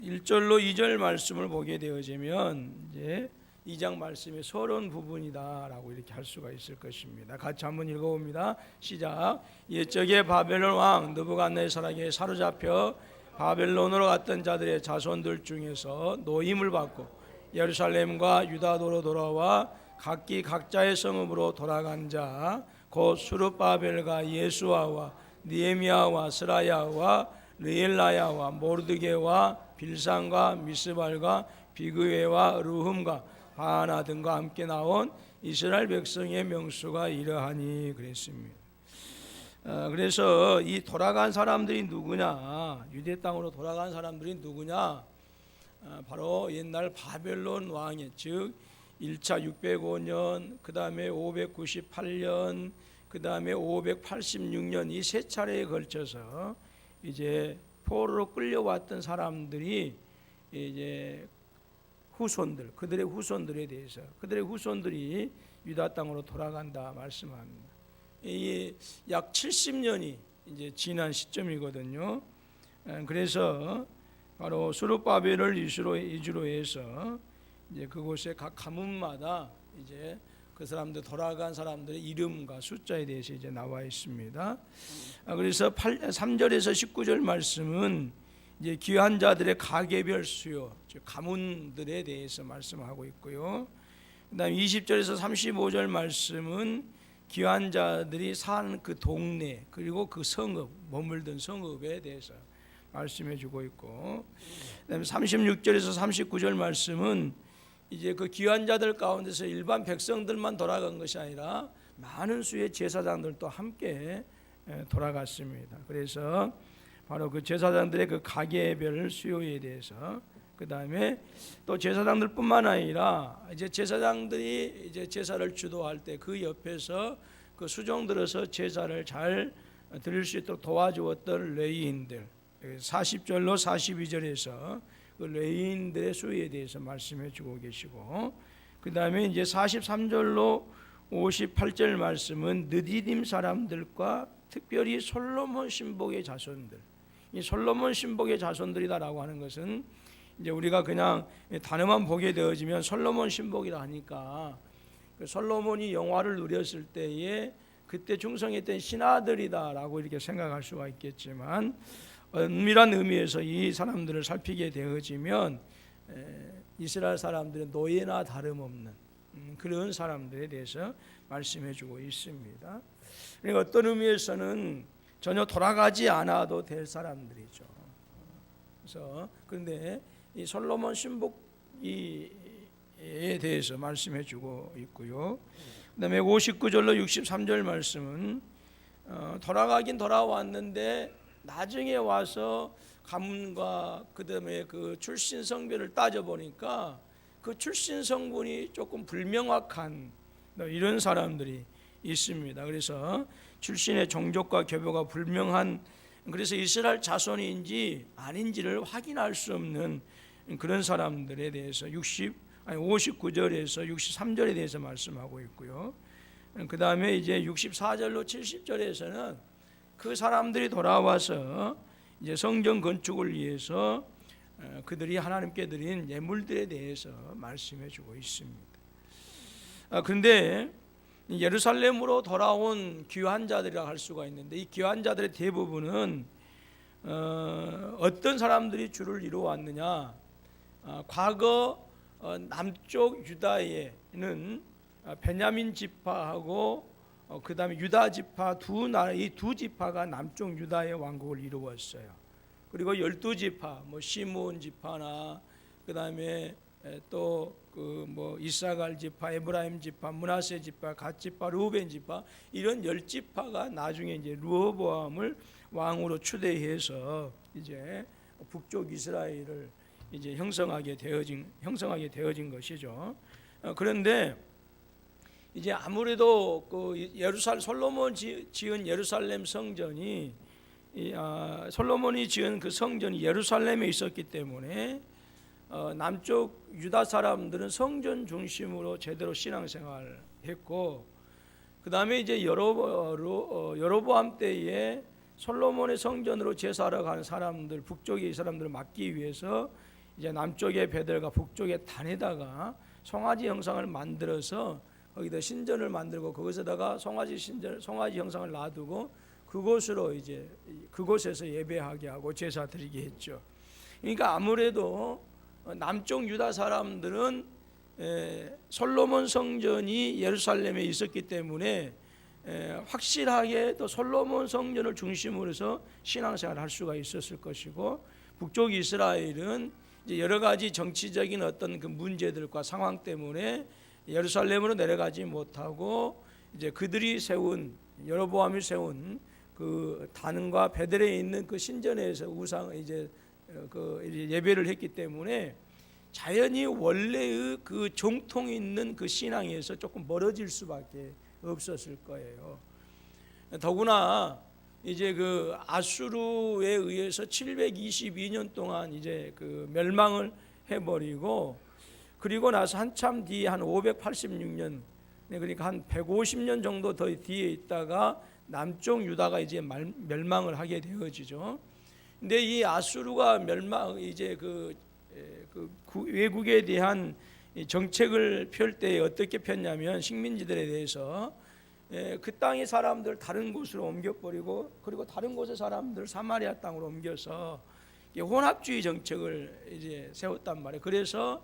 1절로 2절 말씀을 보게 되어지면 이제 2장 말씀의 서론 부분이다라고 이렇게 할 수가 있을 것입니다. 같이 한번 읽어봅니다. 시작. 옛적에 바벨론 왕 느부갓네살에게 사로잡혀 바벨론으로 갔던 자들의 자손들 중에서 노임을 받고 예루살렘과 유다도로 돌아와 각기 각자의 성읍으로 돌아간 자 곧 수룹바벨과 예수아와 느헤미야와 스라야와 르엘라야와 모르드게와 빌산과 미스발과 비그웨와 르훔과 바하나 등과 함께 나온 이스라엘 백성의 명수가 이러하니 그랬습니다. 그래서 이 돌아간 사람들이 누구냐, 유대 땅으로 돌아간 사람들이 누구냐, 바로 옛날 바벨론 왕의 즉 1차 605년, 그 다음에 598년, 그 다음에 586년 이 세 차례에 걸쳐서 이제 포로로 끌려왔던 사람들이 이제 후손들, 그들의 후손들에 대해서 그들의 후손들이 유다 땅으로 돌아간다 말씀합니다. 이 약 70년이 이제 지난 시점이거든요. 그래서 바로 수룹바벨을 이주로 해서 이제 그곳에 각 가문마다 이제 그 사람들 돌아간 사람들의 이름과 숫자에 대해서 이제 나와 있습니다. 그래서 3절에서 19절 말씀은 이제 귀한 자들의 가계별 수요, 즉 가문들에 대해서 말씀하고 있고요. 그다음 20절에서 35절 말씀은 귀한 자들이 사는 그 동네 그리고 그 성읍, 머물던 성읍에 대해서 말씀해 주고 있고, 그다음에 36절에서 39절 말씀은 이제 그 귀한 자들 가운데서 일반 백성들만 돌아간 것이 아니라 많은 수의 제사장들도 함께 돌아갔습니다. 그래서 바로 그 제사장들의 그 가계별 수요에 대해서, 그 다음에 또 제사장들뿐만 아니라 이제 제사장들이 이제 제사를 주도할 때 그 옆에서 그 수종 들어서 제사를 잘 드릴 수 있도록 도와주었던 레위인들, 40절로 42절에서 그 레위인들의 수에 대해서 말씀해 주고 계시고, 그 다음에 이제 43절로 58절 말씀은 느디딤 사람들과 특별히 솔로몬 신복의 자손들, 이 솔로몬 신복의 자손들이다라고 하는 것은 이제 우리가 그냥 단어만 보게 되어지면 솔로몬 신복이라 하니까 그 솔로몬이 영화를 누렸을 때에 그때 충성했던 신하들이다라고 이렇게 생각할 수가 있겠지만, 은밀한 의미에서 이 사람들을 살피게 되어지면 이스라엘 사람들의 노예나 다름없는 그런 사람들에 대해서 말씀해 주고 있습니다. 그러니까 어떤 의미에서는 전혀 돌아가지 않아도 될 사람들이죠. 그래서 그런데 이 솔로몬 신복에 대해서 말씀해 주고 있고요. 그다음에 59절로 63절 말씀은 돌아가긴 돌아왔는데 나중에 와서 가문과 그다음에 그 출신 성별을 따져보니까 그 출신 성분이 조금 불명확한 이런 사람들이 있습니다. 그래서 출신의 종족과 교배가 불명한, 그래서 이스라엘 자손인지 아닌지를 확인할 수 없는 그런 사람들에 대해서 59절에서 63절에 대해서 말씀하고 있고요. 그 다음에 이제 64절로 70절에서는 그 사람들이 돌아와서 이제 성전 건축을 위해서 그들이 하나님께 드린 예물들에 대해서 말씀해 주고 있습니다. 그런데 예루살렘으로 돌아온 귀한 자들이라 할 수가 있는데, 이 귀한 자들의 대부분은 어떤 사람들이 주를 이루어왔느냐, 과거 남쪽 유다에는 베냐민 지파하고 그 다음에 유다 지파 이 두 지파가 남쪽 유다의 왕국을 이루었어요. 그리고 12지파, 뭐 시므온 지파나 그 다음에 또 그 뭐 이사갈 지파, 에브라임 지파, 므낫세 지파, 갓 지파, 르우벤 지파, 이런 10지파가 나중에 이제 르호보암을 왕으로 추대해서 이제 북쪽 이스라엘을 이제 형성하게 되어진 것이죠. 그런데 이제 아무래도 그 솔로몬 지은 예루살렘 성전이 솔로몬이 지은 그 성전이 예루살렘에 있었기 때문에 남쪽 유다 사람들은 성전 중심으로 제대로 신앙생활을 했고, 그 다음에 이제 여로보암 때에 솔로몬의 성전으로 제사하러 가는 사람들, 북쪽의 사람들을 막기 위해서 이제 남쪽의 베델과 북쪽의 단에다가 송아지 형상을 만들어서 거기다 신전을 만들고 그것에다가 송아지 형상을 놔두고 그곳에서 예배하게 하고 제사 드리게 했죠. 그러니까 아무래도 남쪽 유다 사람들은 솔로몬 성전이 예루살렘에 있었기 때문에 확실하게 또 솔로몬 성전을 중심으로 해서 신앙생활을 할 수가 있었을 것이고, 북쪽 이스라엘은 이제 여러 가지 정치적인 어떤 그 문제들과 상황 때문에 예루살렘으로 내려가지 못하고 이제 그들이 세운, 여로보암이 세운 그 단과 베델에 있는 그 신전에서 예배를 했기 때문에 자연히 원래의 그 정통이 있는 그 신앙에서 조금 멀어질 수밖에 없었을 거예요. 더구나 이제 그 아수르에 의해서 722년 동안 이제 그 멸망을 해버리고, 그리고 나서 한참 뒤에 한 586년, 그러니까 한 150년 정도 더 뒤에 있다가 남쪽 유다가 이제 멸망을 하게 되어지죠. 근데 이 아수르가 이제 그 외국에 대한 정책을 펼 때 어떻게 폈냐면, 식민지들에 대해서 그 땅의 사람들 다른 곳으로 옮겨버리고, 그리고 다른 곳의 사람들 사마리아 땅으로 옮겨서 혼합주의 정책을 이제 세웠단 말이에요. 그래서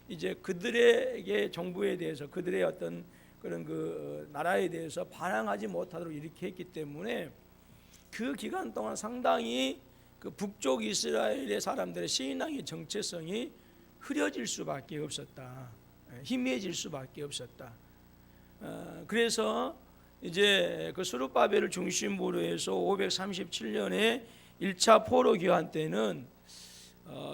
이제 그들에게 정부에 대해서, 그들의 어떤 그런 그 나라에 대해서 반항하지 못하도록 이렇게 했기 때문에 그 기간 동안 상당히 그 북쪽 이스라엘의 사람들의 신앙의 정체성이 흐려질 수밖에 없었다. 희미해질 수밖에 없었다. 그래서 이제 그 스룹바벨을 중심으로 해서 537년에 1차 포로 기한 때는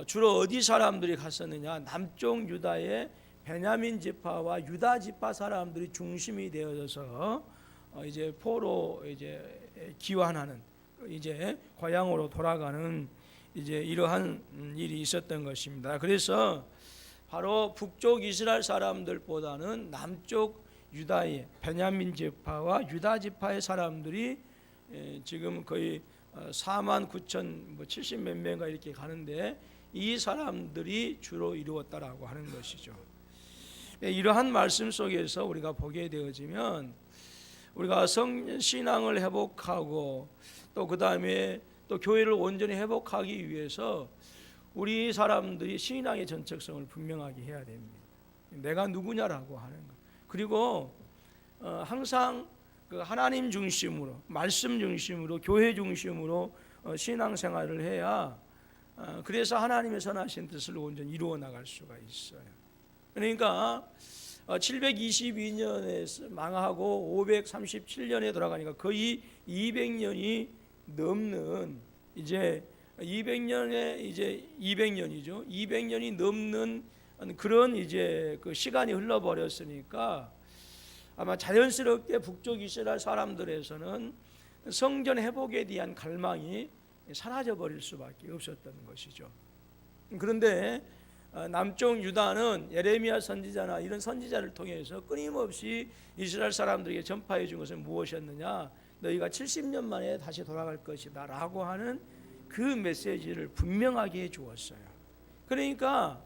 주로 어디 사람들이 갔었느냐? 남쪽 유다의 베냐민 지파와 유다 지파 사람들이 중심이 되어져서 이제 포로 이제 귀환하는, 이제 고향으로 돌아가는 이제 이러한 일이 있었던 것입니다. 그래서 바로 북쪽 이스라엘 사람들보다는 남쪽 유다의 베냐민 지파와 유다 지파의 사람들이 지금 거의 49,070 몇 명가 이렇게 가는데, 이 사람들이 주로 이루었다라고 하는 것이죠. 이러한 말씀 속에서 우리가 보게 되어지면, 우리가 신앙을 회복하고 또 그 다음에 또 교회를 온전히 회복하기 위해서 우리 사람들이 신앙의 전책성을 분명하게 해야 됩니다. 내가 누구냐라고 하는 것. 그리고 항상 그 하나님 중심으로, 말씀 중심으로, 교회 중심으로 신앙생활을 해야 그래서 하나님의 선하신 뜻을 온전히 이루어 나갈 수가 있어요. 그러니까 722년에 망하고 537년에 돌아가니까 거의 200년이 넘는, 이제 200년이죠. 200년이 넘는 그런 이제 그 시간이 흘러버렸으니까 아마 자연스럽게 북쪽 이스라엘 사람들에서는 성전 회복에 대한 갈망이 사라져 버릴 수밖에 없었던 것이죠. 그런데 남쪽 유다는 예레미야 선지자나 이런 선지자를 통해서 끊임없이 이스라엘 사람들에게 전파해 준 것은 무엇이었느냐? 너희가 70년 만에 다시 돌아갈 것이다 라고 하는 그 메시지를 분명하게 해 주었어요. 그러니까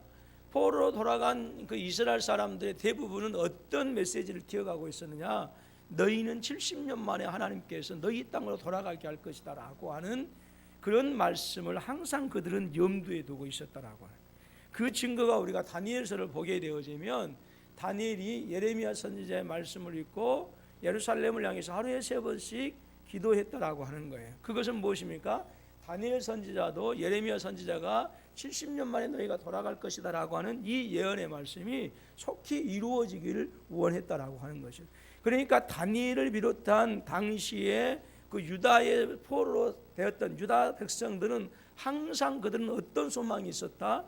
포로로 돌아간 그 이스라엘 사람들의 대부분은 어떤 메시지를 기억하고 있었느냐? 너희는 70년 만에 하나님께서 너희 땅으로 돌아가게 할 것이다 라고 하는 그런 말씀을 항상 그들은 염두에 두고 있었다라고 하는, 그 증거가 우리가 다니엘서를 보게 되어지면, 다니엘이 예레미야 선지자의 말씀을 읽고 예루살렘을 향해서 하루에 3번씩 기도했다라고 하는 거예요. 그것은 무엇입니까? 다니엘 선지자도 예레미야 선지자가 70년 만에 너희가 돌아갈 것이다 라고 하는 이 예언의 말씀이 속히 이루어지기를 원했다라고 하는 것이죠. 그러니까 다니엘을 비롯한 당시에 그 유다의 포로로 되었던 유다 백성들은 항상 그들은 어떤 소망이 있었다?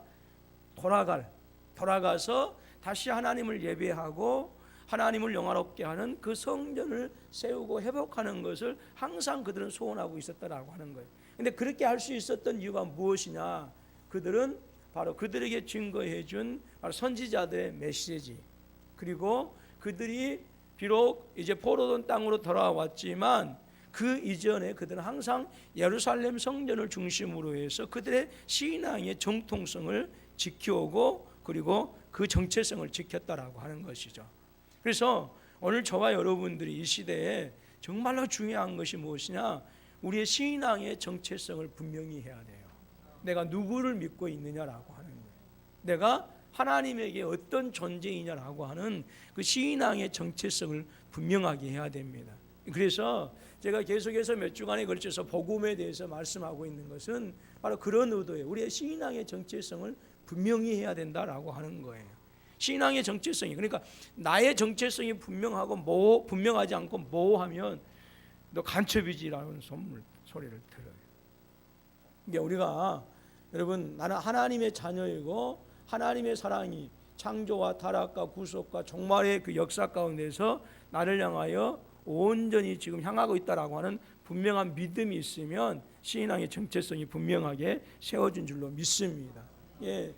돌아가서 다시 하나님을 예배하고 하나님을 영화롭게 하는 그 성전을 세우고 회복하는 것을 항상 그들은 소원하고 있었다라고 하는 거예요. 근데 그렇게 할 수 있었던 이유가 무엇이냐? 그들은 바로 그들에게 증거해 준 바로 선지자들의 메시지, 그리고 그들이 비록 이제 포로된 땅으로 돌아왔지만 그 이전에 그들은 항상 예루살렘 성전을 중심으로 해서 그들의 신앙의 정통성을 지켜오고 그리고 그 정체성을 지켰다라고 하는 것이죠. 그래서 오늘 저와 여러분들이 이 시대에 정말로 중요한 것이 무엇이냐? 우리의 신앙의 정체성을 분명히 해야 돼요. 내가 누구를 믿고 있느냐라고 하는 거예요. 내가 하나님에게 어떤 존재이냐라고 하는 그 신앙의 정체성을 분명하게 해야 됩니다. 그래서 제가 계속해서 몇 주간에 걸쳐서 복음에 대해서 말씀하고 있는 것은 바로 그런 의도예요. 우리의 신앙의 정체성을 분명히 해야 된다라고 하는 거예요. 신앙의 정체성이, 그러니까 나의 정체성이 분명하고 분명하지 않고 모호하면 너 간첩이지라는 소리를 들어요. 그러니까 우리가 여러분, 나는 하나님의 자녀이고 하나님의 사랑이 창조와 타락과 구속과 종말의 그 역사 가운데서 나를 향하여 온전히 지금 향하고 있다라고 하는 분명한 믿음이 있으면 신앙의 정체성이 분명하게 세워진 줄로 믿습니다. 예,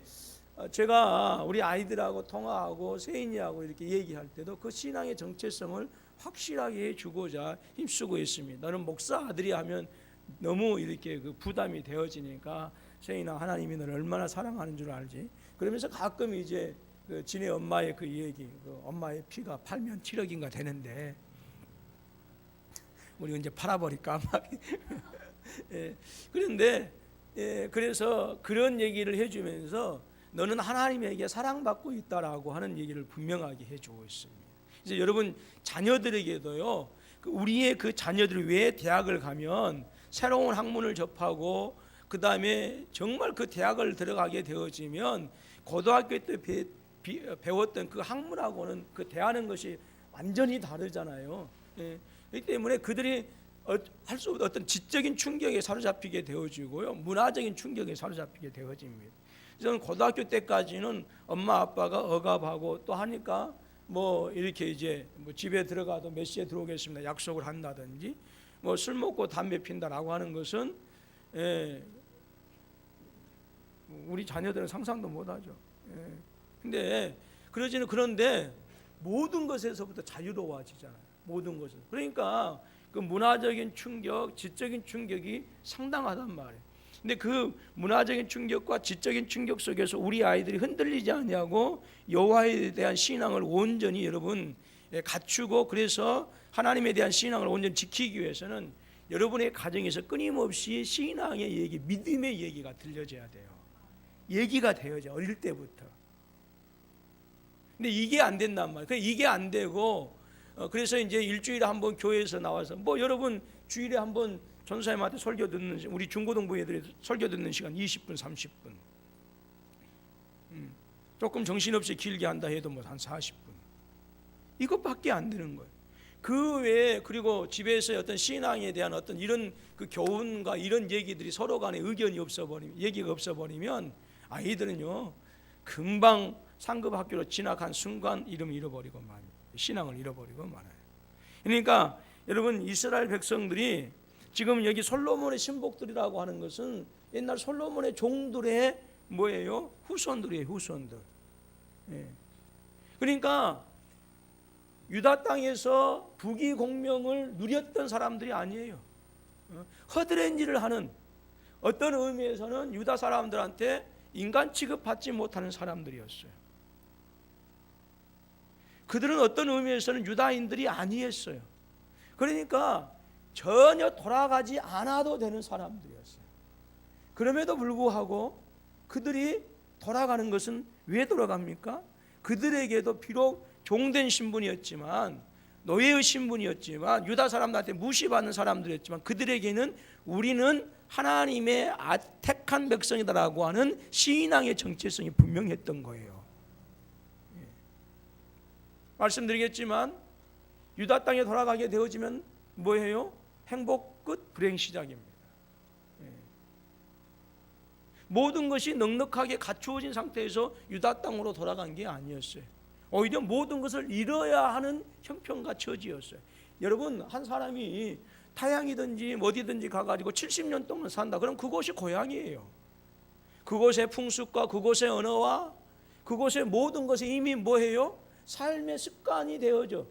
제가 우리 아이들하고 통화하고 세인이하고 이렇게 얘기할 때도 그 신앙의 정체성을 확실하게 해주고자 힘쓰고 있습니다. 너는 목사 아들이 하면 너무 이렇게 그 부담이 되어지니까 세인아, 하나님이 너를 얼마나 사랑하는 줄 알지? 그러면서 가끔 이제 그 지네 엄마의 그 얘기, 그 엄마의 피가 팔면 7억인가 되는데 우리 이제 팔아버릴까 막. 예, 그런데 그래서 그런 얘기를 해주면서 너는 하나님에게 사랑받고 있다라고 하는 얘기를 분명하게 해주고 있습니다. 이제 여러분 자녀들에게도요, 우리의 그 자녀들이 왜 대학을 가면 새로운 학문을 접하고 그 다음에 정말 그 대학을 들어가게 되어지면 고등학교 때 배웠던 그 학문하고는 그 대하는 것이 완전히 다르잖아요. 그렇기 때문에 그들이 할 수 없는 어떤 지적인 충격에 사로잡히게 되어지고요, 문화적인 충격에 사로잡히게 되어집니다. 저는 고등학교 때까지는 엄마 아빠가 억압하고 또 하니까 뭐 이렇게 이제 뭐 집에 들어가도 몇 시에 들어오겠습니다 약속을 한다든지 뭐 술 먹고 담배 핀다라고 하는 것은 우리 자녀들은 상상도 못하죠. 근데 그런데 모든 것에서부터 자유로워지잖아요. 모든 것은. 그러니까 그 문화적인 충격, 지적인 충격이 상당하단 말이에요. 근데 그 문화적인 충격과 지적인 충격 속에서 우리 아이들이 흔들리지 아니하고 여호와에 대한 신앙을 온전히 여러분 갖추고, 그래서 하나님에 대한 신앙을 온전히 지키기 위해서는 여러분의 가정에서 끊임없이 신앙의 얘기, 믿음의 얘기가 들려져야 돼요. 얘기가 되어져, 어릴 때부터. 근데 이게 안 된단 말이에요. 이게 안 되고 그래서 이제 일주일에 한 번 교회에서 나와서 뭐 여러분 주일에 한 번 전사님한테 설교 듣는, 우리 중고등부 애들이 설교 듣는 시간 20분 30분, 조금 정신없이 길게 한다 해도 뭐 한 40분, 이것밖에 안 되는 거예요. 그 외에 그리고 집에서 어떤 신앙에 대한 어떤 이런 그 교훈과 이런 얘기들이 서로 간에 의견이 없어버리면, 얘기가 없어버리면 아이들은요 금방 상급 학교로 진학한 순간 이름을 잃어버리고 말아요. 신앙을 잃어버리고 말아요. 그러니까 여러분, 이스라엘 백성들이 지금 여기 솔로몬의 신복들이라고 하는 것은 옛날 솔로몬의 종들의 뭐예요? 후손들이에요. 후손들. 그러니까 유다 땅에서 부귀 공명을 누렸던 사람들이 아니에요. 허드렛 일을 하는, 어떤 의미에서는 유다 사람들한테 인간 취급받지 못하는 사람들이었어요. 그들은 어떤 의미에서는 유다인들이 아니었어요. 그러니까 전혀 돌아가지 않아도 되는 사람들이었어요. 그럼에도 불구하고 그들이 돌아가는 것은 왜 돌아갑니까? 그들에게도 비록 종된 신분이었지만, 노예의 신분이었지만, 유다 사람들한테 무시받는 사람들이었지만, 그들에게는 우리는 하나님의 택한 백성이다라고 하는 신앙의 정체성이 분명했던 거예요. 말씀드리겠지만 유다 땅에 돌아가게 되어지면 뭐예요? 행복 끝, 불행 시작입니다. 모든 것이 넉넉하게 갖추어진 상태에서 유다 땅으로 돌아간 게 아니었어요. 오히려 모든 것을 잃어야 하는 형편과 처지였어요. 여러분, 한 사람이 타양이든지 어디든지 가가지고 70년 동안 산다. 그럼 그곳이 고향이에요. 그곳의 풍습과 그곳의 언어와 그곳의 모든 것이 이미 뭐예요? 삶의 습관이 되어져.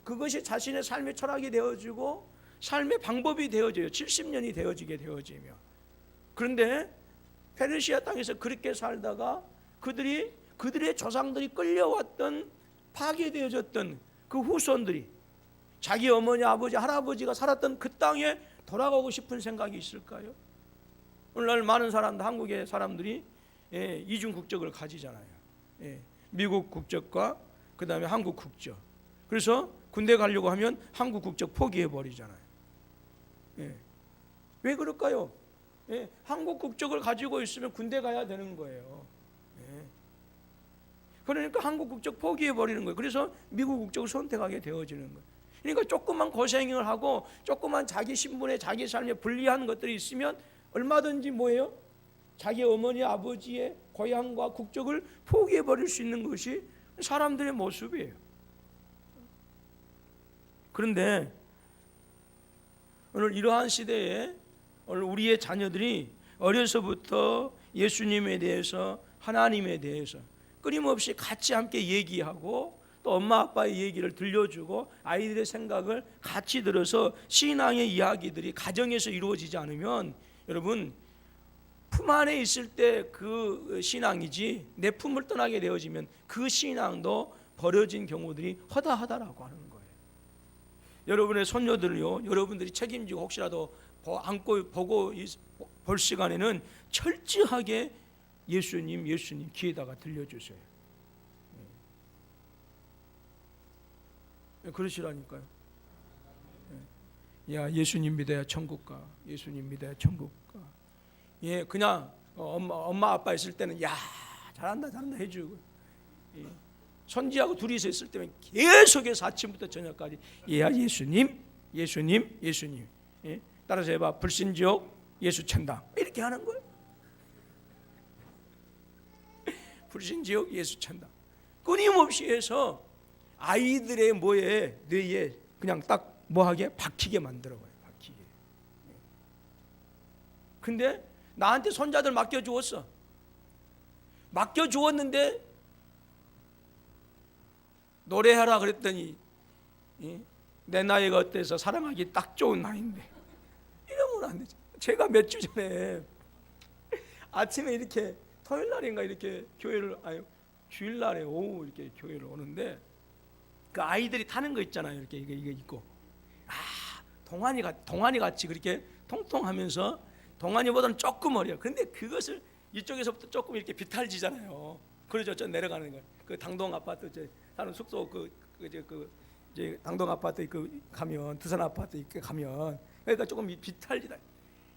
그것이 자신의 삶의 철학이 되어지고 삶의 방법이 되어져요. 70년이 되어지게 되어지며. 그런데 페르시아 땅에서 그렇게 살다가 그들의 조상들이 끌려왔던 파괴되어졌던 그 후손들이 자기 어머니, 아버지, 할아버지가 살았던 그 땅에 돌아가고 싶은 생각이 있을까요? 오늘날 많은 사람들, 한국의 사람들이 이중 국적을 가지잖아요. 미국 국적과 그 다음에 한국 국적. 그래서 군대 가려고 하면 한국 국적 포기해 버리잖아요. 왜 그럴까요? 한국 국적을 가지고 있으면 군대 가야 되는 거예요. 그러니까 한국 국적 포기해 버리는 거예요. 그래서 미국 국적을 선택하게 되어지는 거예요. 그러니까 조금만 고생을 하고 조금만 자기 신분에 자기 삶에 불리한 것들이 있으면 얼마든지 뭐예요? 자기 어머니 아버지의 고향과 국적을 포기해 버릴 수 있는 것이 사람들의 모습이에요. 그런데 오늘 이러한 시대에 오늘 우리의 자녀들이 어려서부터 예수님에 대해서, 하나님에 대해서 끊임없이 같이 함께 얘기하고 또 엄마 아빠의 얘기를 들려주고 아이들의 생각을 같이 들어서 신앙의 이야기들이 가정에서 이루어지지 않으면 여러분 품 안에 있을 때 그 신앙이지 내 품을 떠나게 되어지면 그 신앙도 버려진 경우들이 허다하다라고 하는 거예요. 여러분의 손녀들을요, 여러분들이 책임지고 혹시라도 안고 보고 볼 시간에는 철저하게 예수님 귀에다가 들려주세요. 그러시라니까요. 야, 예수님 믿어야 천국 가. 예수님 믿어야 천국 가. 그냥 엄마 아빠 있을 때는 야, 잘한다 해주고, 손지하고 둘이서 있을 때는 계속해서 아침부터 저녁까지 야, 예수님. 따라서 해봐. 불신지옥 예수 천당 이렇게 하는 거예요. 불신지옥 예수 천당 끊임없이 해서 아이들의 뇌에 그냥 딱 뭐하게 박히게 만들어봐요. 박히게. 근데 나한테 손자들 맡겨주었는데 노래하라 그랬더니 내 나이가 어때서 사랑하기 딱 좋은 나이인데 이러면 안 되죠. 제가 몇 주 전에 아침에 이렇게 토요일날인가 이렇게 주일날에 오후 이렇게 교회를 오는데 그 아이들이 타는 거 있잖아요. 이렇게 이거 있고 동안이 같이 그렇게 통통하면서 동안이보다는 조금 어려요. 그런데 그것을 이쪽에서부터 조금 이렇게 비탈지잖아요. 그러죠. 저 내려가는 거. 그 당동 아파트 사는 숙소 이제 당동 아파트 가면 두산 아파트 가면 그러니까 조금 비탈지다.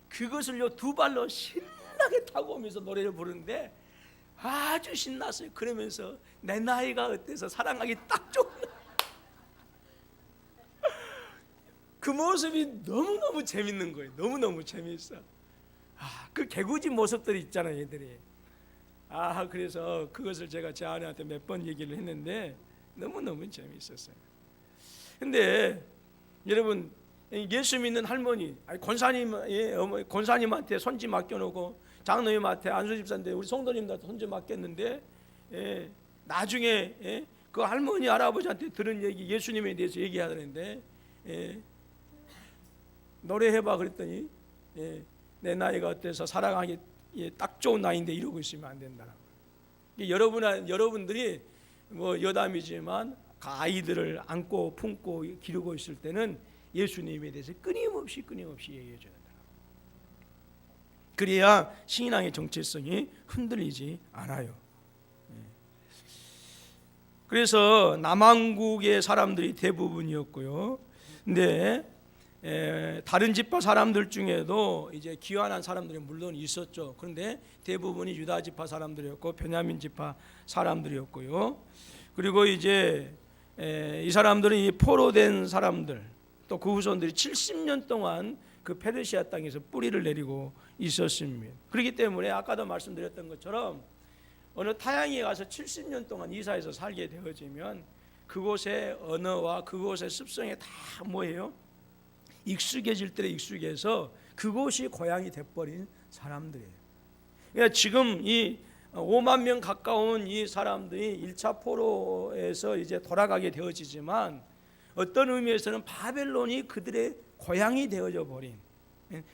그것을요 두 발로 신나게 타고 오면서 노래를 부르는데 아주 신났어요. 그러면서 내 나이가 어때서 사랑하기 딱 좋은 그 모습이 너무너무 재밌는 거예요. 너무너무 재미있어. 그 개구지 모습들이 있잖아요, 얘들이. 그래서 그것을 제가 제 아내한테 몇 번 얘기를 했는데 너무너무 재미있었어요. 근데 여러분, 예수 믿는 할머니, 권사님한테 손지 맡겨놓고 장로님한테 안수집사인데 우리 성도님들한테 손지 맡겼는데 나중에 그 할머니 할아버지한테 들은 얘기, 예수님에 대해서 얘기하는데 노래해봐 그랬더니 내 나이가 어때서 사랑하기 딱 좋은 나이인데 이러고 있으면 안 된다라고. 여러분들이 뭐 여담이지만 아이들을 안고 품고 기르고 있을 때는 예수님에 대해서 끊임없이 얘기해 줘야 된다. 그래야 신앙의 정체성이 흔들리지 않아요. 그래서 남한국의 사람들이 대부분이었고요. 근데 다른 지파 사람들 중에도 이제 귀환한 사람들이 물론 있었죠. 그런데 대부분이 유다 지파 사람들이었고 베냐민 지파 사람들이었고요. 그리고 이제 이 사람들은 이 포로된 사람들, 또 그 후손들이 70년 동안 그 페르시아 땅에서 뿌리를 내리고 있었습니다. 그렇기 때문에 아까도 말씀드렸던 것처럼 어느 타향에 가서 70년 동안 이사해서 살게 되어지면 그곳의 언어와 그곳의 습성에 다 뭐예요? 익숙해질 때 익숙해서 그곳이 고향이 돼버린 사람들이에요. 그러니까 지금 이 5만 명 가까운 이 사람들이 1차 포로에서 이제 돌아가게 되어지지만 어떤 의미에서는 바벨론이 그들의 고향이 되어져 버린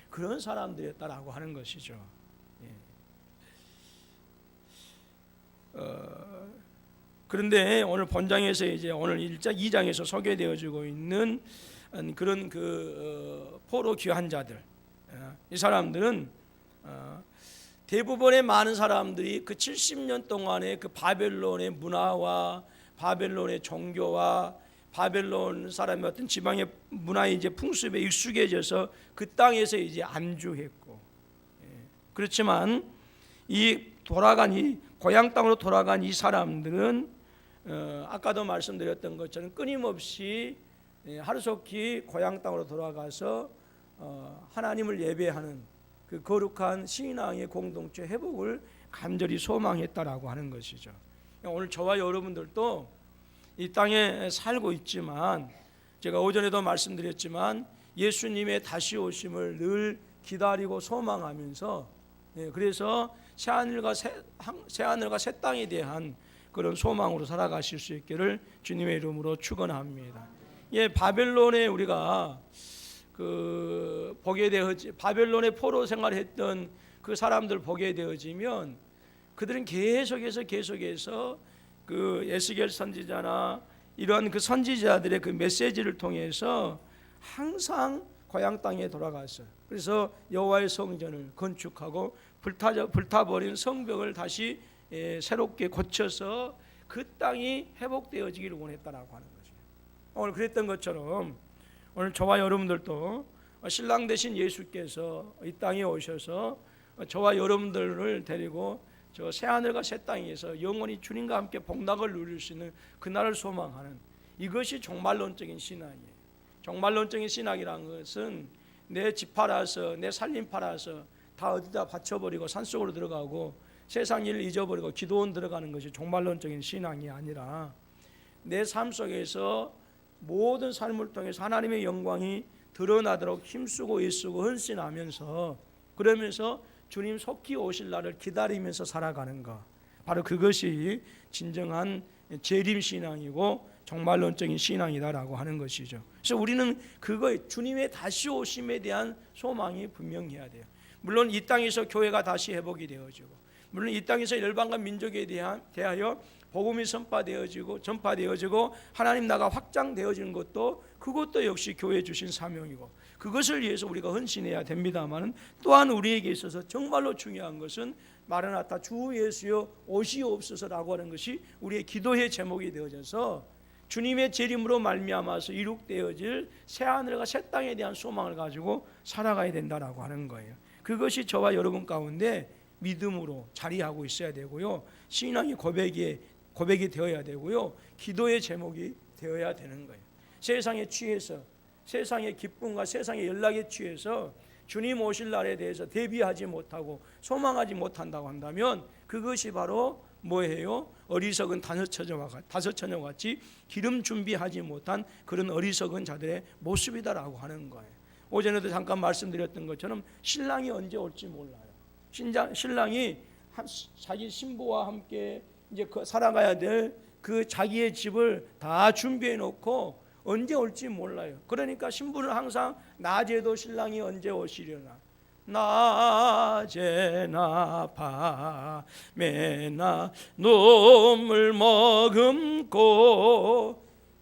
그런 사람들이었다라고 하는 것이죠. 그런데 오늘 본장에서 이제 오늘 2장에서 소개되어지고 있는 그런 포로 귀한 자들, 이 사람들은 대부분의 많은 사람들이 그 70년 동안의 그 바벨론의 문화와 바벨론의 종교와 바벨론 사람의 어떤 지방의 문화의 이제 풍습에 익숙해져서 그 땅에서 이제 안주했고, 그렇지만 이 고향 땅으로 돌아간 이 사람들은 아까도 말씀드렸던 것처럼 끊임없이 하루속히 고향 땅으로 돌아가서 하나님을 예배하는 그 거룩한 신앙의 공동체 회복을 간절히 소망했다라고 하는 것이죠. 오늘 저와 여러분들도 이 땅에 살고 있지만, 제가 오전에도 말씀드렸지만 예수님의 다시 오심을 늘 기다리고 소망하면서, 그래서 새하늘과 새 땅에 대한 그런 소망으로 살아가실 수 있기를 주님의 이름으로 축원합니다. 바벨론에 우리가 보게 되어지, 바벨론의 포로 생활했던 그 사람들 보게 되어지면 그들은 계속해서 그 에스겔 선지자나 이러한 그 선지자들의 그 메시지를 통해서 항상 고향 땅에 돌아갔어요. 그래서 여호와의 성전을 건축하고 불타버린 성벽을 다시 새롭게 고쳐서 그 땅이 회복되어지기를 원했다라고 하는 거죠. 오늘 그랬던 것처럼 오늘 저와 여러분들도 신랑 되신 예수께서 이 땅에 오셔서 저와 여러분들을 데리고 저 새하늘과 새 땅에서 영원히 주님과 함께 복락을 누릴 수 있는 그날을 소망하는, 이것이 종말론적인 신앙이에요. 종말론적인 신앙이라는 것은 내 집 팔아서 내 살림 팔아서 다 어디다 바쳐버리고 산속으로 들어가고 세상 일을 잊어버리고 기도원 들어가는 것이 종말론적인 신앙이 아니라, 내 삶 속에서 모든 삶을 통해서 하나님의 영광이 드러나도록 힘쓰고 애쓰고 헌신하면서, 그러면서 주님 속히 오실 날을 기다리면서 살아가는 것, 바로 그것이 진정한 재림신앙이고 종말론적인 신앙이다라고 하는 것이죠. 그래서 우리는 주님의 다시 오심에 대한 소망이 분명해야 돼요. 물론 이 땅에서 교회가 다시 회복이 되어지고, 물론 이 땅에서 열방과 민족에 대하여 복음이 전파되어지고 하나님 나라가 확장되어지는 것도, 그것도 역시 교회에 주신 사명이고, 그것을 위해서 우리가 헌신해야 됩니다만, 또한 우리에게 있어서 정말로 중요한 것은 마라나타 주 예수여 오시옵소서라고 하는 것이 우리의 기도의 제목이 되어져서 주님의 재림으로 말미암아서 이룩되어질 새하늘과 새 땅에 대한 소망을 가지고 살아가야 된다라고 하는 거예요. 그것이 저와 여러분 가운데 믿음으로 자리하고 있어야 되고요, 신앙의 고백이 되어야 되고요, 기도의 제목이 되어야 되는 거예요. 세상에 취해서, 세상의 기쁨과 세상의 연락에 취해서 주님 오실 날에 대해서 대비하지 못하고 소망하지 못한다고 한다면, 그것이 바로 뭐예요? 어리석은 다섯처녀같이 기름 준비하지 못한 그런 어리석은 자들의 모습이다라고 하는 거예요. 오전에도 잠깐 말씀드렸던 것처럼 신랑이 언제 올지 몰라요. 신랑이 자기 신부와 함께 이제 살아가야 될 그 자기의 집을 다 준비해 놓고 언제 올지 몰라요. 그러니까 신부는 항상 낮에도 신랑이 언제 오시려나, 낮에나 밤에나 눈물 머금고,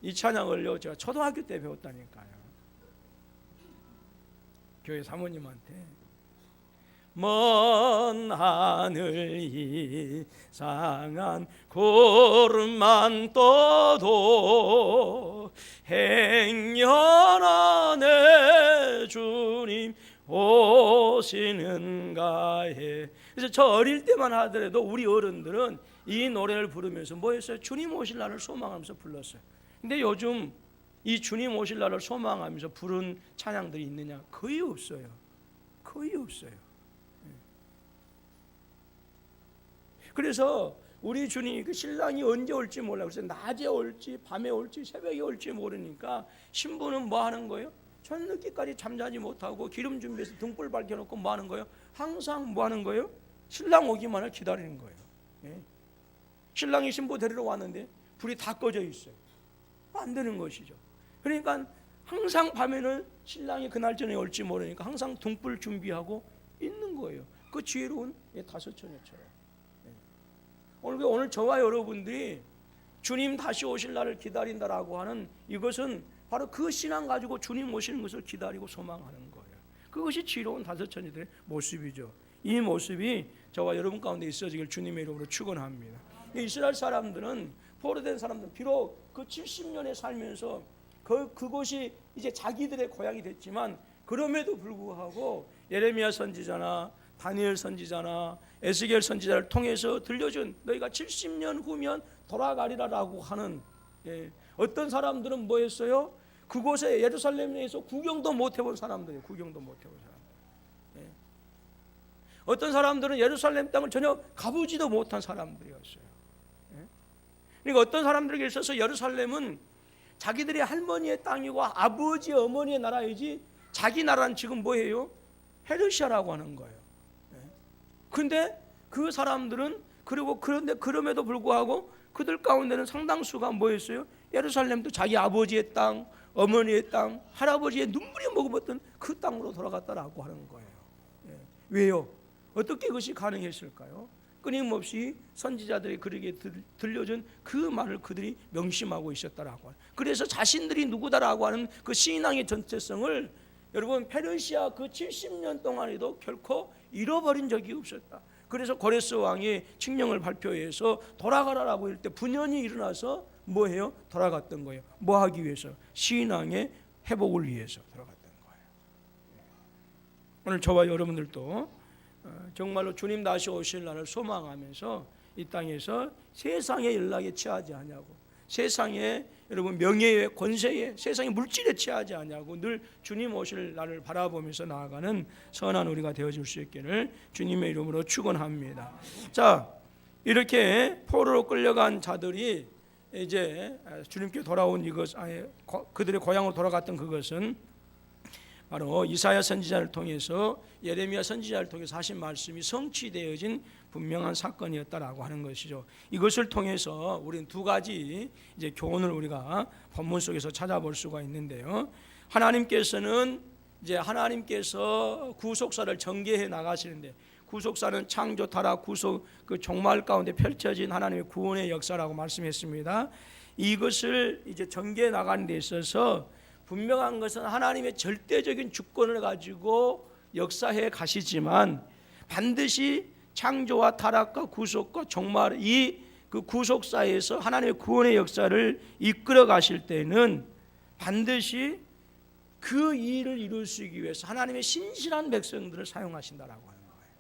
이 찬양을요 제가 초등학교 때 배웠다니까요. 교회 사모님한테 먼 하늘 이상한 구름만 떠도 행여 안에 주님 오시는가에. 그래서 저 어릴 때만 하더라도 우리 어른들은 이 노래를 부르면서 뭐 했어요? 주님 오실 날을 소망하면서 불렀어요. 근데 요즘 이 주님 오실 날을 소망하면서 부른 찬양들이 있느냐? 거의 없어요. 거의 없어요. 그래서 우리 주님 그 신랑이 언제 올지 몰라. 그래서 낮에 올지 밤에 올지 새벽에 올지 모르니까 신부는 뭐 하는 거예요? 저녁까지 잠자지 못하고 기름 준비해서 등불 밝혀놓고 뭐 하는 거예요? 항상 뭐 하는 거예요? 신랑 오기만을 기다리는 거예요. 신랑이 신부 데리러 왔는데 불이 다 꺼져 있어요. 안 되는 것이죠. 그러니까 항상 밤에는 신랑이 그날 전에 올지 모르니까 항상 등불 준비하고 있는 거예요. 그 지혜로운 다섯처녀처럼. 오늘 저와 여러분들이 주님 다시 오실 날을 기다린다라고 하는 이것은 바로 그 신앙 가지고 주님 오시는 것을 기다리고 소망하는 거예요. 그것이 지혜로운 다섯천이들의 모습이죠. 이 모습이 저와 여러분 가운데 있어지길 주님의 이름으로 축원합니다. 이스라엘 사람들은 포로된 사람들은 비록 그 70년에 살면서 그곳이 이제 자기들의 고향이 됐지만 그럼에도 불구하고 예레미야 선지자나 다니엘 선지자나 에스겔 선지자를 통해서 들려준 너희가 70년 후면 돌아가리라라고 하는 어떤 사람들은 뭐 했어요? 그곳에 예루살렘에서 구경도 못 해본 사람들이에요. 구경도 못 해본 사람들. 어떤 사람들은 예루살렘 땅을 전혀 가보지도 못한 사람들이었어요. 그러니까 어떤 사람들에게 있어서 예루살렘은 자기들의 할머니의 땅이고 아버지 어머니의 나라이지 자기 나라는 지금 뭐예요? 페르시아라고 하는 거예요. 그런데 그 사람들은 그런데 그럼에도 불구하고 그들 가운데는 상당수가 뭐였어요? 예루살렘도 자기 아버지의 땅, 어머니의 땅, 할아버지의 눈물이 머금었던 그 땅으로 돌아갔다라고 하는 거예요. 왜요? 어떻게 그것이 가능했을까요? 끊임없이 선지자들이 그에게 들려준 그 말을 그들이 명심하고 있었다라고 하는. 그래서 자신들이 누구다라고 하는 그 신앙의 전체성을 여러분 페르시아 그 70년 동안에도 결코 잃어버린 적이 없었다. 그래서 고레스 왕이 칙령을 발표해서 돌아가라라고 할 때 분연히 일어나서 뭐해요? 돌아갔던 거예요. 뭐 하기 위해서? 신앙의 회복을 위해서 돌아갔던 거예요. 오늘 저와 여러분들도 정말로 주님 다시 오실 날을 소망하면서 이 땅에서 세상의 연락에 취하지 아니하고 세상의 여러분 명예의 권세에 세상의 물질에 취하지 아니하고 늘 주님 오실 날을 바라보면서 나아가는 선한 우리가 되어줄 수 있기를 주님의 이름으로 축원합니다. 자, 이렇게 포로로 끌려간 자들이 이제 주님께 돌아온 이것, 그들의 고향으로 돌아갔던 그것은 바로 이사야 선지자를 통해서 예레미야 선지자를 통해서 하신 말씀이 성취되어진 분명한 사건이었다라고 하는 것이죠. 이것을 통해서 우리는 두 가지 이제 교훈을 우리가 본문 속에서 찾아볼 수가 있는데요. 하나님께서는 이제 하나님께서 구속사를 전개해 나가시는데 구속사는 창조, 타락, 구속 그 종말 가운데 펼쳐진 하나님의 구원의 역사라고 말씀했습니다. 이것을 이제 전개해 나가는 데 있어서 분명한 것은 하나님의 절대적인 주권을 가지고 역사해 가시지만 반드시 창조와 타락과 구속과 종말 이 그 구속사에서 하나님의 구원의 역사를 이끌어 가실 때는 반드시 그 일을 이루시기 위해서 하나님의 신실한 백성들을 사용하신다라고 하는 거예요.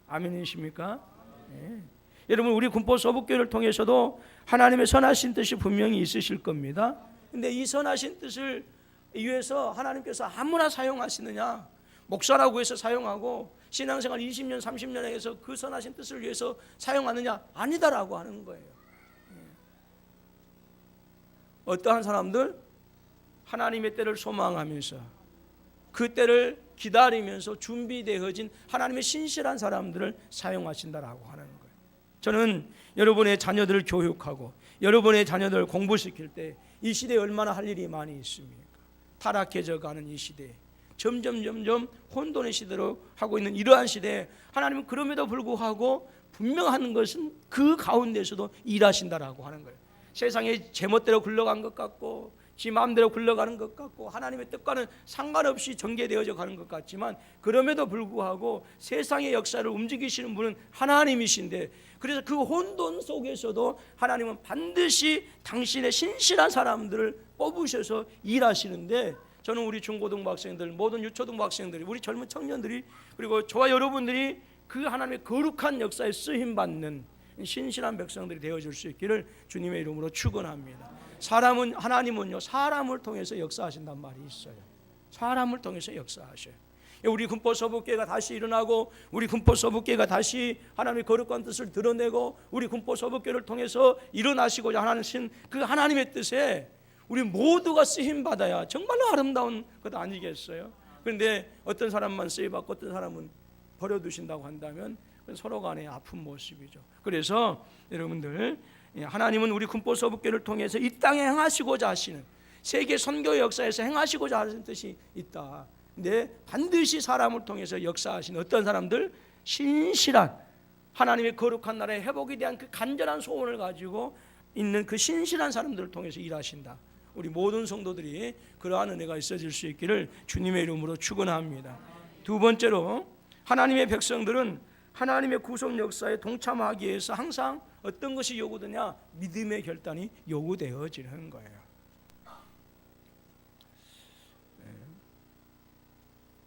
아멘이십니까? 네. 여러분 우리 군포 서북교회를 통해서도 하나님의 선하신 뜻이 분명히 있으실 겁니다. 근데 이 선하신 뜻을 위해서 하나님께서 아무나 사용하시느냐? 목사라고 해서 사용하고 신앙생활 20년 30년에 해서 그 선하신 뜻을 위해서 사용하느냐? 아니다라고 하는 거예요. 어떠한 사람들? 하나님의 때를 소망하면서 그 때를 기다리면서 준비되어진 하나님의 신실한 사람들을 사용하신다라고 하는 거예요. 저는 여러분의 자녀들을 교육하고 여러분의 자녀들을 공부시킬 때 이 시대에 얼마나 할 일이 많이 있습니까? 타락해져 가는 이 시대에 점점 혼돈의 시대로 하고 있는 이러한 시대에 하나님은 그럼에도 불구하고 분명한 것은 그 가운데서도 일하신다라고 하는 거예요. 세상에 제멋대로 굴러간 것 같고 지 마음대로 굴러가는 것 같고 하나님의 뜻과는 상관없이 전개되어져 가는 것 같지만 그럼에도 불구하고 세상의 역사를 움직이시는 분은 하나님이신데 그래서 그 혼돈 속에서도 하나님은 반드시 당신의 신실한 사람들을 뽑으셔서 일하시는데 저는 우리 중고등부 학생들 모든 유초등부 학생들이 우리 젊은 청년들이 그리고 저와 여러분들이 그 하나님의 거룩한 역사에 쓰임받는 신실한 백성들이 되어줄 수 있기를 주님의 이름으로 축원합니다. 하나님은요 사람을 통해서 역사하신단 말이 있어요. 사람을 통해서 역사하셔요. 우리 군포 서북교회가 다시 일어나고 우리 군포 서북교회가 다시 하나님의 거룩한 뜻을 드러내고 우리 군포 서북교회를 통해서 일어나시고자 하는 그 하나님의 뜻에 우리 모두가 쓰임 받아야 정말로 아름다운 것 아니겠어요? 그런데 어떤 사람만 쓰임 받고 어떤 사람은 버려두신다고 한다면 서로 간의 아픈 모습이죠. 그래서 여러분들 하나님은 우리 군포 서북교회를 통해서 이 땅에 행하시고자 하시는 세계 선교 역사에서 행하시고자 하는 뜻이 있다. 근데 반드시 사람을 통해서 역사하시는 어떤 사람들? 신실한 하나님의 거룩한 나라의 회복에 대한 그 간절한 소원을 가지고 있는 그 신실한 사람들을 통해서 일하신다. 우리 모든 성도들이 그러한 은혜가 있어질 수 있기를 주님의 이름으로 축원합니다. 두 번째로, 하나님의 백성들은 하나님의 구속 역사에 동참하기 위해서 항상 어떤 것이 요구되냐? 믿음의 결단이 요구되어지는 거예요.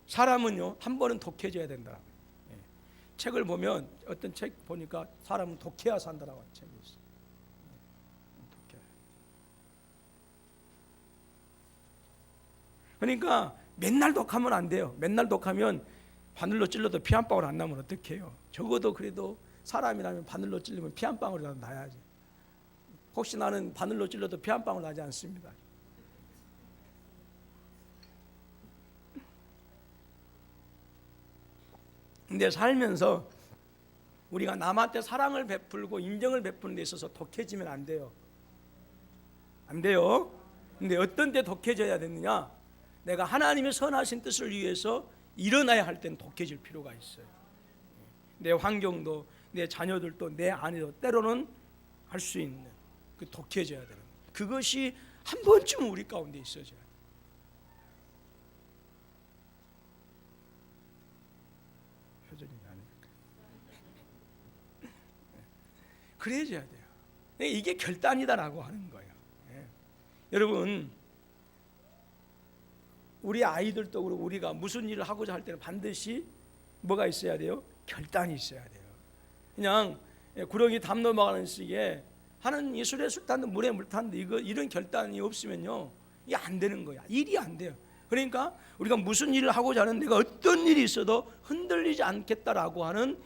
사람은요, 한 번은 독해져야 된다. 책을 보면, 어떤 책 보니까 사람은 독해야 산다라고 하는 책이 있어요. 그러니까 맨날 독하면 안 돼요. 맨날 독하면 바늘로 찔러도 피 한 방울 안 나면 어떡해요? 적어도 그래도 사람이라면 바늘로 찔리면 피 한 방울이라도 나야지. 혹시 나는 바늘로 찔러도 피 한 방울 나지 않습니다. 근데 살면서 우리가 남한테 사랑을 베풀고 인정을 베푸는 데 있어서 독해지면 안 돼요. 안 돼요. 근데 어떤 때 독해져야 되느냐? 내가 하나님의 선하신 뜻을 위해서 일어나야 할 때는 독해질 필요가 있어요. 내 환경도, 내 자녀들도, 내 아내도 때로는 할 수 있는 그 독해져야 되는, 그것이 한 번쯤 우리 가운데 있어져야 돼요. 표정이 아니니까. 그래야져야 돼요. 이게 결단이다라고 하는 거예요. 여러분, 우리 아이들도 그렇고 우리가 무슨 일을 하고자 할 때는 반드시 뭐가 있어야 돼요? 결단이 있어야 돼요. 그냥 구렁이 담 넘어가는 식의 하는 이 술에 술 탔는데 물에 물 탔는데 이런 결단이 없으면요, 이게 안 되는 거야. 일이 안 돼요. 그러니까 우리가 무슨 일을 하고자 하는 데가 어떤 일이 있어도 흔들리지 않겠다라고 하는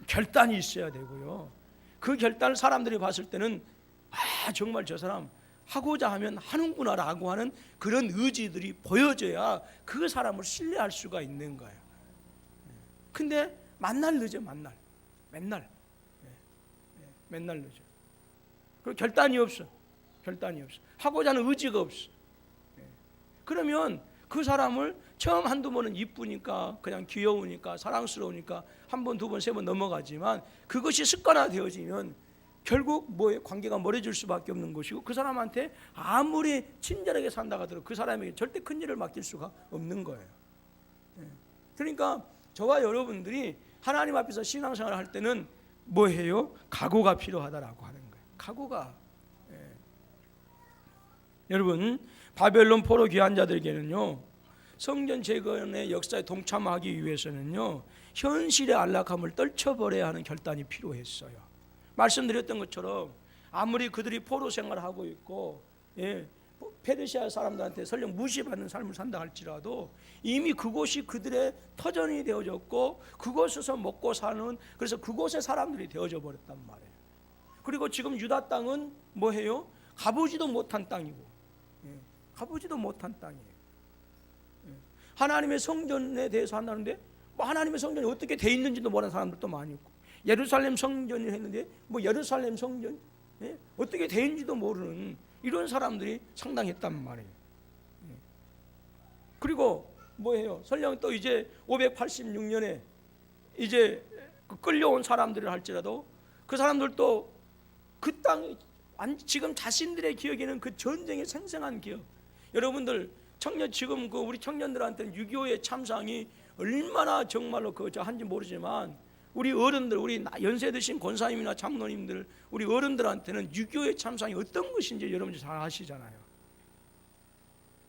결단이 있어야 되고요. 그 결단을 사람들이 봤을 때는 정말 저 사람 하고자 하면 하는구나라고 하는 그런 의지들이 보여져야 그 사람을 신뢰할 수가 있는 거예요. 근데 만날 늦어. 맨날 늦어. 그리고 결단이 없어. 하고자 하는 의지가 없어. 그러면 그 사람을 처음 한두 번은 이쁘니까, 그냥 귀여우니까, 사랑스러우니까 한 번, 두 번, 세 번 넘어가지만 그것이 습관화되어지면 결국 관계가 멀어질 수밖에 없는 것이고, 그 사람한테 아무리 친절하게 산다 하더라도 그 사람에게 절대 큰 일을 맡길 수가 없는 거예요. 그러니까 저와 여러분들이 하나님 앞에서 신앙생활을 할 때는 뭐해요? 각오가 필요하다라고 하는 거예요. 각오가. 여러분, 바벨론 포로 귀환 자들에게는요, 성전 재건의 역사에 동참하기 위해서는요, 현실의 안락함을 떨쳐버려야 하는 결단이 필요했어요. 말씀드렸던 것처럼 아무리 그들이 포로 생활을 하고 있고, 페르시아 사람들한테 설령 무시받는 삶을 산다 할지라도 이미 그곳이 그들의 터전이 되어졌고, 그곳에서 먹고 사는, 그래서 그곳의 사람들이 되어져 버렸단 말이에요. 그리고 지금 유다 땅은 뭐해요? 가보지도 못한 땅이고, 가보지도 못한 땅이에요. 하나님의 성전에 대해서 한다는데 하나님의 성전이 어떻게 돼 있는지도 모르는 사람들도 많이 있고, 예루살렘 성전을 했는데 예루살렘 성전 어떻게 돼 있는지도 모르는 이런 사람들이 상당했단 말이에요. 그리고 뭐예요? 설령 또 이제 586년에 이제 끌려온 사람들을 할지라도 그 사람들도 그 땅, 지금 자신들의 기억에는 그 전쟁의 생생한 기억. 여러분들 지금 우리 청년들한테는 6.25의 참상이 얼마나 정말로 한지 모르지만, 우리 어른들, 우리 연세 드신 권사님이나 장로님들, 우리 어른들한테는 6.25의 참상이 어떤 것인지 여러분들 잘 아시잖아요.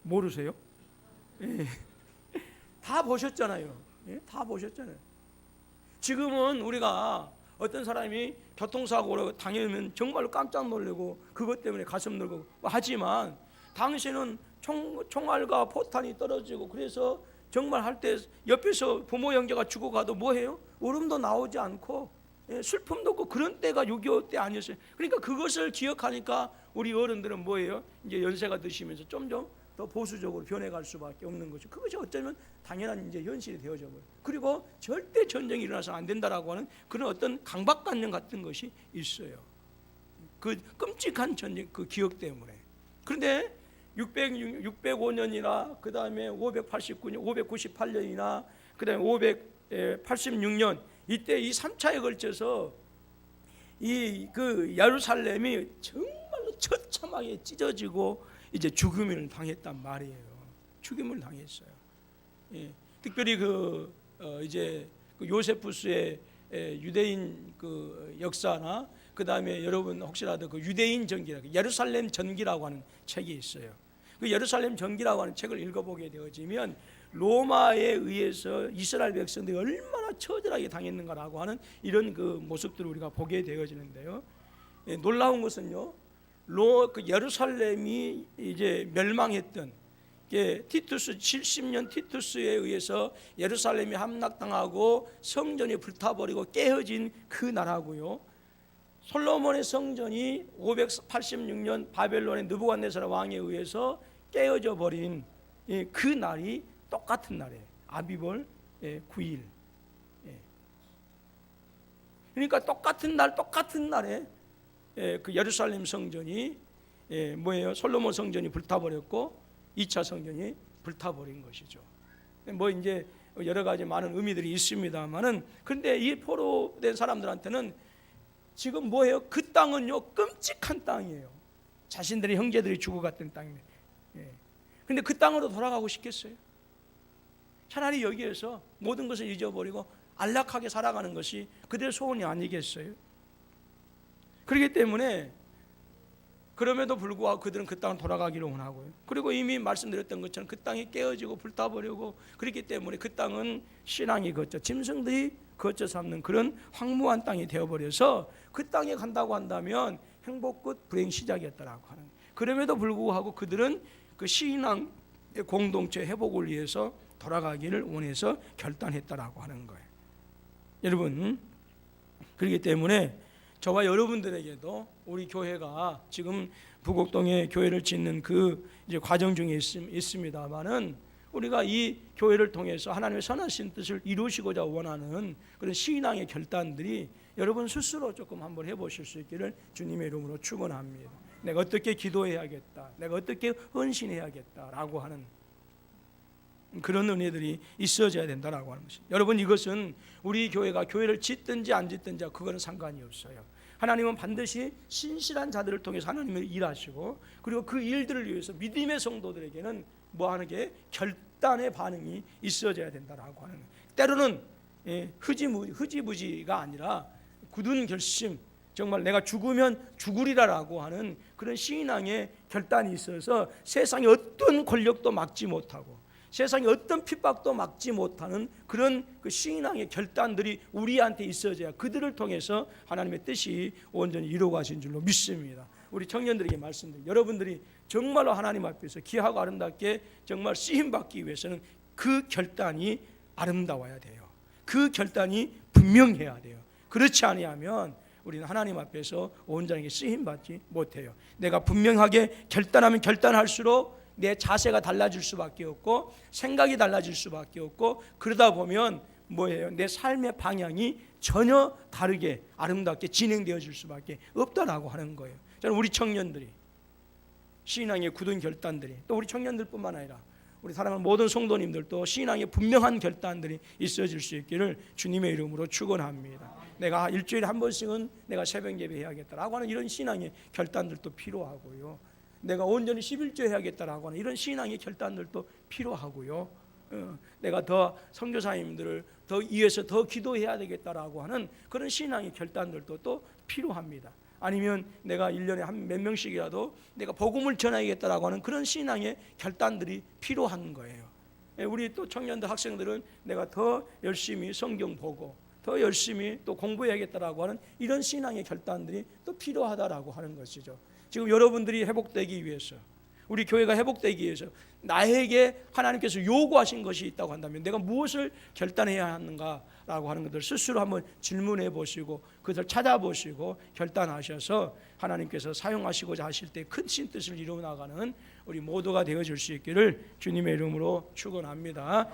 모르세요? 다 보셨잖아요. 다 보셨잖아요. 지금은 우리가 어떤 사람이 교통사고로 당하면 정말로 깜짝 놀라고 그것 때문에 가슴 놀고 하지만, 당시에는 총알과 포탄이 떨어지고, 그래서 정말 할 때 옆에서 부모 형제가 죽어가도 뭐해요? 울음도 나오지 않고 슬픔도 없고, 그런 때가 6.25 때 아니었어요. 그러니까 그것을 기억하니까 우리 어른들은 뭐예요? 이제 연세가 드시면서 점점 더 보수적으로 변해갈 수밖에 없는 거죠. 그것이 어쩌면 당연한 이제 현실이 되어져 버려요. 그리고 절대 전쟁이 일어나서 안 된다라고 하는 그런 어떤 강박관념 같은 것이 있어요. 그 끔찍한 전쟁 그 기억 때문에. 그런데 605년이나 그 다음에 589년, 598년이나 그 다음에 586년 이때 이 3차에 걸쳐서 이 그 예루살렘이 정말로 처참하게 찢어지고 이제 죽음을 당했단 말이에요. 죽임을 당했어요. 예. 특별히 이제 그 요세푸스의 유대인 그 역사나 그 다음에 여러분 혹시라도 그 유대인 전기라고 예루살렘 전기라고 하는 책이 있어요. 그 예루살렘 전기라고 하는 책을 읽어보게 되어지면 로마에 의해서 이스라엘 백성들이 얼마나 처절하게 당했는가라고 하는 이런 그 모습들을 우리가 보게 되어지는데요. 예, 놀라운 것은요, 그 예루살렘이 이제 멸망했던 티투스 70년 티투스에 의해서 예루살렘이 함락당하고 성전이 불타버리고 깨어진 그 나라고요. 솔로몬의 성전이 586년 바벨론의 느부갓네살 왕에 의해서 깨어져 버린 그 날이 똑같은 날이에요. 아비벌 9일. 그러니까 똑같은 날에 그 예루살렘 성전이 뭐예요? 솔로몬 성전이 불타버렸고 2차 성전이 불타버린 것이죠. 뭐 이제 여러 가지 많은 의미들이 있습니다만은, 그런데 이 포로된 사람들한테는 지금 뭐예요? 그 땅은요 끔찍한 땅이에요. 자신들의 형제들이 죽어갔던 땅입니다. 그런데 그 땅으로 돌아가고 싶겠어요? 차라리 여기에서 모든 것을 잊어버리고 안락하게 살아가는 것이 그들의 소원이 아니겠어요? 그렇기 때문에 그럼에도 불구하고 그들은 그 땅을 돌아가기를 원하고요. 그리고 이미 말씀드렸던 것처럼 그 땅이 깨어지고 불타버리고, 그렇기 때문에 그 땅은 신앙이 거쳐 짐승들이 거쳐 삼는 그런 황무한 땅이 되어버려서 그 땅에 간다고 한다면 행복 끝 불행 시작이었다라고 하는. 그럼에도 불구하고 그들은 그 신앙의 공동체 회복을 위해서 돌아가기를 원해서 결단했다라고 하는 거예요. 여러분, 그렇기 때문에 저와 여러분들에게도 우리 교회가 지금 부곡동에 교회를 짓는 그 이제 과정 중에 있습니다만은, 우리가 이 교회를 통해서 하나님의 선하신 뜻을 이루시고자 원하는 그런 신앙의 결단들이 여러분 스스로 조금 한번 해보실 수 있기를 주님의 이름으로 축원합니다. 내가 어떻게 기도해야겠다, 내가 어떻게 헌신해야겠다라고 하는 그런 은혜들이 있어져야 된다라고 하는 것입니다. 여러분, 이것은 우리 교회가 교회를 짓든지 안 짓든지 그거는 상관이 없어요. 하나님은 반드시 신실한 자들을 통해서 하나님을 일하시고, 그리고 그 일들을 위해서 믿음의 성도들에게는 뭐하는 게 결단의 반응이 있어져야 된다라고 하는 거예요. 때로는 흐지부지가 아니라 굳은 결심, 정말 내가 죽으면 죽으리라라고 하는 그런 신앙의 결단이 있어서 세상의 어떤 권력도 막지 못하고 세상의 어떤 핍박도 막지 못하는 그런 그 신앙의 결단들이 우리한테 있어져야 그들을 통해서 하나님의 뜻이 온전히 이루어가신 줄로 믿습니다. 우리 청년들에게 말씀드립니다. 여러분들이 정말로 하나님 앞에서 귀하고 아름답게 정말 쓰임받기 위해서는 그 결단이 아름다워야 돼요. 그 결단이 분명해야 돼요. 그렇지 아니하면 우리는 하나님 앞에서 온전하게 쓰임받지 못해요. 내가 분명하게 결단하면 결단할수록 내 자세가 달라질 수밖에 없고 생각이 달라질 수밖에 없고, 그러다 보면 뭐예요? 내 삶의 방향이 전혀 다르게 아름답게 진행되어질 수밖에 없다라고 하는 거예요. 저는 우리 청년들이 신앙의 굳은 결단들이, 또 우리 청년들뿐만 아니라 우리 사랑하는 모든 성도님들도 신앙의 분명한 결단들이 있어질 수 있기를 주님의 이름으로 축원합니다. 내가 일주일에 한 번씩은 내가 새벽 예배 해야겠다라고 하는 이런 신앙의 결단들도 필요하고요. 내가 온전히 11조 해야겠다라고 하는 이런 신앙의 결단들도 필요하고요. 내가 더 선교사님들을 더 위해서 더 기도해야 되겠다라고 하는 그런 신앙의 결단들도 또 필요합니다. 아니면 내가 1년에 한 몇 명씩이라도 내가 복음을 전하겠다라고 하는 그런 신앙의 결단들이 필요한 거예요. 우리 또 청년들 학생들은 내가 더 열심히 성경 보고 더 열심히 또 공부해야겠다라고 하는 이런 신앙의 결단들이 또 필요하다라고 하는 것이죠. 지금 여러분들이 회복되기 위해서, 우리 교회가 회복되기 위해서 나에게 하나님께서 요구하신 것이 있다고 한다면 내가 무엇을 결단해야 하는가라고 하는 것들 스스로 한번 질문해 보시고 그것을 찾아보시고 결단하셔서 하나님께서 사용하시고자 하실 때 큰 신뜻을 이루어 나가는 우리 모두가 되어줄 수 있기를 주님의 이름으로 축원합니다.